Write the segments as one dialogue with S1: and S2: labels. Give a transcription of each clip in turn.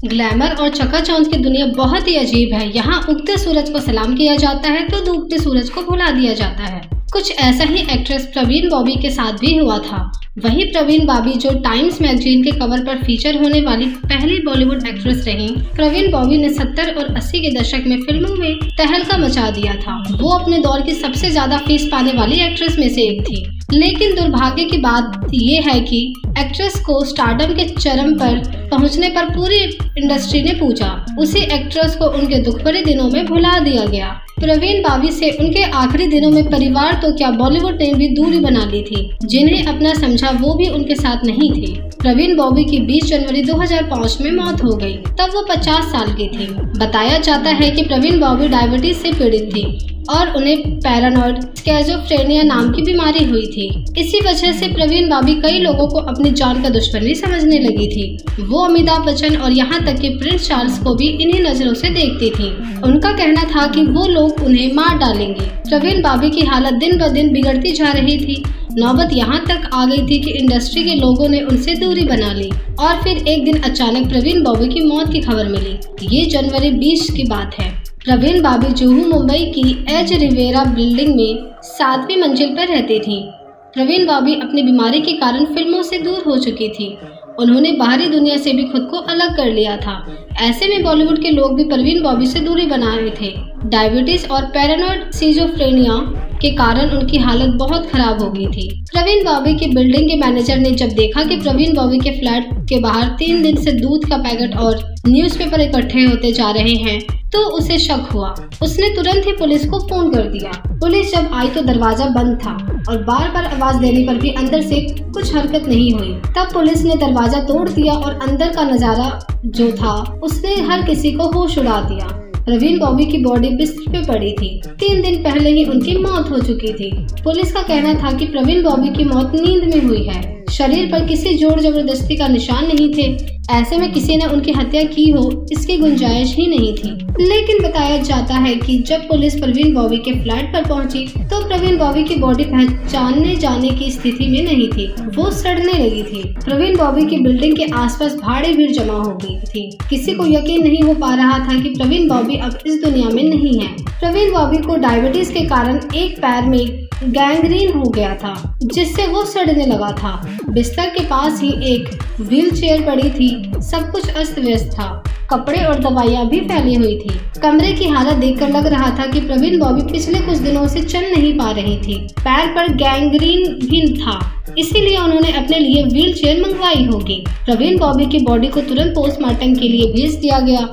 S1: Glamour और चकाचौंध की दुनिया बहुत ही अजीब है। यहाँ उगते सूरज को सलाम किया जाता है तो डूबते सूरज को भुला दिया जाता है। कुछ ऐसा ही एक्ट्रेस प्रवीण बॉबी के साथ भी हुआ था। वही प्रवीण बॉबी जो टाइम्स मैगजीन के कवर पर फीचर होने वाली पहली बॉलीवुड एक्ट्रेस रही। प्रवीण बॉबी ने 70 और 80 के दशक में फिल्मों में तहलका मचा दिया था। वो अपने दौर की सबसे ज्यादा फीस पाने वाली एक्ट्रेस में से एक थी। लेकिन दुर्भाग्य की बात ये है कि एक्ट्रेस को स्टारडम के चरम पर पहुंचने पर पूरी इंडस्ट्री ने पूछा। उसी एक्ट्रेस को उनके दुख भरे दिनों में भुला दिया गया। प्रवीण बॉबी से उनके आखिरी दिनों में परिवार तो क्या बॉलीवुड ने भी दूरी बना ली थी। जिन्हें अपना समझा वो भी उनके साथ नहीं थे। प्रवीण बॉबी की 20 जनवरी 2005 में मौत हो गई। तब वो 50 साल की थी। बताया जाता है कि प्रवीण बॉबी डायबिटीज से पीड़ित थी और उन्हें पैरानॉइड स्किज़ोफ्रेनिया नाम की बीमारी हुई थी। इसी वजह से प्रवीण बॉबी कई लोगों को अपनी जान का दुश्मन भी समझने लगी थी। वो अमिताभ बच्चन और यहाँ तक कि प्रिंस चार्ल्स को भी इन्हीं नजरों से देखती थी। उनका कहना था कि वो लोग उन्हें मार डालेंगे। प्रवीण बॉबी की हालत दिन ब दिन बिगड़ती जा रही थी। नौबत यहाँ तक आ गई थी कि इंडस्ट्री के लोगों ने उनसे दूरी बना ली और फिर एक दिन अचानक प्रवीण बॉबी की मौत की खबर मिली। ये जनवरी 20 की बात है। प्रवीण बॉबी जुहू मुंबई की एज रिवेरा बिल्डिंग में 7वीं मंजिल पर रहती थी। प्रवीण बॉबी अपनी बीमारी के कारण फिल्मों से दूर हो चुकी थी। उन्होंने बाहरी दुनिया से भी खुद को अलग कर लिया था। ऐसे में बॉलीवुड के लोग भी प्रवीण बॉबी से दूरी बना रहे थे। डायबिटीज और पैरानॉइड स्किज़ोफ्रेनिया के कारण उनकी हालत बहुत खराब हो गई थी। प्रवीण बॉबी की बिल्डिंग के मैनेजर ने जब देखा कि प्रवीण बॉबी के फ्लैट के बाहर 3 दिन से दूध का पैकेट और न्यूज़पेपर इकट्ठे होते जा रहे हैं तो उसे शक हुआ। उसने तुरंत ही पुलिस को फोन कर दिया। पुलिस जब आई तो दरवाजा बंद था और बार बार आवाज देने पर भी अंदर से कुछ हरकत नहीं हुई। तब पुलिस ने दरवाजा तोड़ दिया और अंदर का नजारा जो था उसने हर किसी को होश उड़ा दिया। प्रवीण बॉबी की बॉडी बिस्तर पे पड़ी थी। 3 दिन पहले ही उनकी मौत हो चुकी थी। पुलिस का कहना था कि प्रवीण बॉबी की मौत नींद में हुई है। शरीर पर किसी जोर जबरदस्ती का निशान नहीं थे। ऐसे में किसी ने उनकी हत्या की हो इसकी गुंजाइश ही नहीं थी। लेकिन बताया जाता है कि जब पुलिस प्रवीण बॉबी के फ्लैट पर पहुंची तो प्रवीण बॉबी की बॉडी पहचानने जाने की स्थिति में नहीं थी। वो सड़ने लगी थी। प्रवीण बॉबी की बिल्डिंग के आसपास भारी भीड़ जमा हो गई थी। किसी को यकीन नहीं हो पा रहा था कि प्रवीण बॉबी अब इस दुनिया में नहीं है। प्रवीण बॉबी को डायबिटीज के कारण एक पैर में गैंग्रीन हो गया था जिससे वो सड़ने लगा था। बिस्तर के पास ही एक व्हील चेयर पड़ी थी। सब कुछ अस्त व्यस्त था। कपड़े और दवाइयाँ भी फैली हुई थी। कमरे की हालत देखकर लग रहा था कि प्रवीण बॉबी पिछले कुछ दिनों से चल नहीं पा रही थी। पैर पर गैंग्रीन भी था, इसीलिए उन्होंने अपने लिए व्हील चेयर मंगवाई होगी। प्रवीण बॉबी की बॉडी को तुरंत पोस्टमार्टम के लिए भेज दिया गया।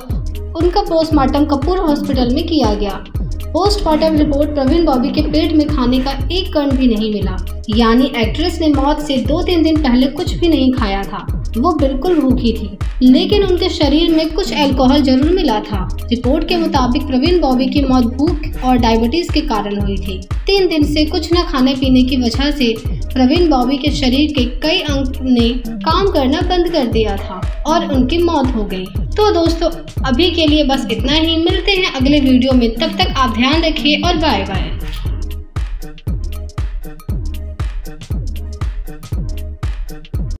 S1: उनका पोस्टमार्टम कपूर हॉस्पिटल में किया गया। पोस्टमार्टम रिपोर्ट प्रवीण बॉबी के पेट में खाने का एक कण भी नहीं मिला। यानी एक्ट्रेस ने मौत से 2-3 दिन पहले कुछ भी नहीं खाया था। वो बिल्कुल भूखी थी, लेकिन उनके शरीर में कुछ अल्कोहल जरूर मिला था। रिपोर्ट के मुताबिक प्रवीण बॉबी की मौत भूख और डायबिटीज के कारण हुई थी। 3 दिन से कुछ न खाने पीने की वजह से प्रवीण बॉबी के शरीर के कई अंग ने काम करना बंद कर दिया था और उनकी मौत हो गई। तो दोस्तों अभी के लिए बस इतना ही। मिलते हैं अगले वीडियो में। तब तक आप ध्यान रखिए और बाय बाय।